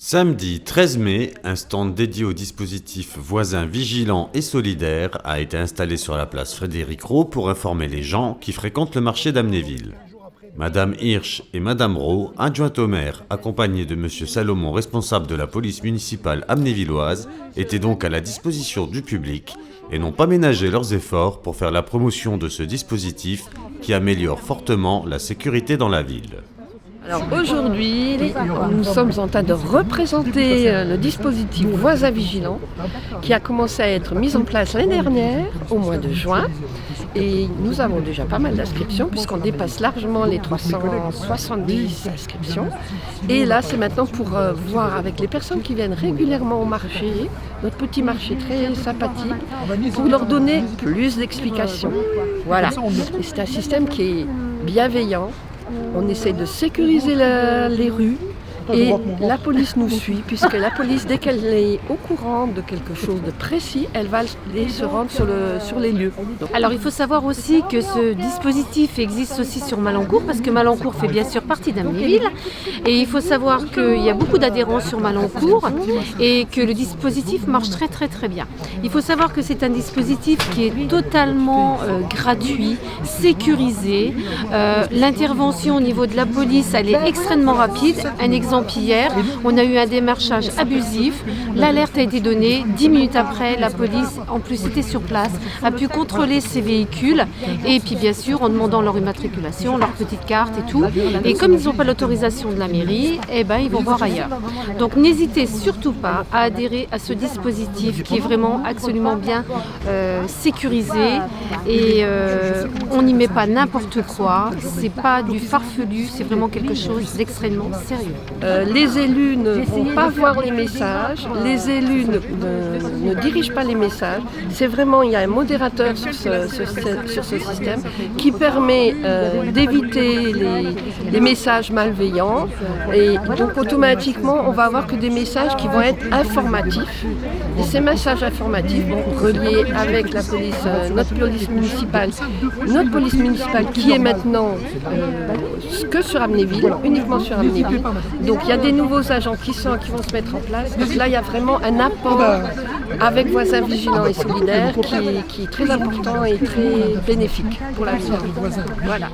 Samedi 13 mai, un stand dédié au dispositif Voisins vigilants et solidaires a été installé sur la place Frédéric-Roux pour informer les gens qui fréquentent le marché d'Amnéville. Madame Hirsch et Madame Roux, adjointes au maire, accompagnées de Monsieur Salomon, responsable de la police municipale amnévilloise, étaient donc à la disposition du public et n'ont pas ménagé leurs efforts pour faire la promotion de ce dispositif qui améliore fortement la sécurité dans la ville. Alors aujourd'hui, nous sommes en train de représenter le dispositif Voisins vigilants qui a commencé à être mis en place l'année dernière, au mois de juin. Et nous avons déjà pas mal d'inscriptions puisqu'on dépasse largement les 370 inscriptions. Et là, c'est maintenant pour voir avec les personnes qui viennent régulièrement au marché, notre petit marché très sympathique, pour leur donner plus d'explications. Voilà. Et c'est un système qui est bienveillant. On essaie de sécuriser les rues et la police nous suit puisque la police, dès qu'elle est au courant de quelque chose de précis, elle va aller se rendre sur les lieux. Alors il faut savoir aussi que ce dispositif existe aussi sur Malancourt parce que Malancourt fait bien sûr partie d'Amnéville et il faut savoir qu'il y a beaucoup d'adhérents sur Malancourt et que le dispositif marche très très très bien. Il faut savoir que c'est un dispositif qui est totalement gratuit, sécurisé. L'intervention au niveau de la police, elle est extrêmement rapide. Un exemple hier, on a eu un démarchage abusif, l'alerte a été donnée, 10 minutes après, la police, en plus était sur place, a pu contrôler ces véhicules et puis bien sûr en demandant leur immatriculation, leur petite carte et tout. Et comme ils n'ont pas l'autorisation de la mairie, ils vont voir ailleurs. Donc n'hésitez surtout pas à adhérer à ce dispositif qui est vraiment absolument bien sécurisé et on n'y met pas n'importe quoi, c'est pas du farfelu, c'est vraiment quelque chose d'extrêmement sérieux. Les élus ne vont pas voir les messages, les élus ne dirigent pas les messages. C'est vraiment, il y a un modérateur sur ce système qui permet d'éviter les messages malveillants. Et donc automatiquement, on va avoir que des messages qui vont être informatifs. Et ces messages informatifs vont relier avec la police, notre police municipale qui est maintenant que sur Amnéville, uniquement sur Amnéville. Donc il y a des nouveaux agents qui vont se mettre en place. Donc là, il y a vraiment un apport avec Voisins vigilants et solidaires qui est très important et très bénéfique pour la ville. Voilà.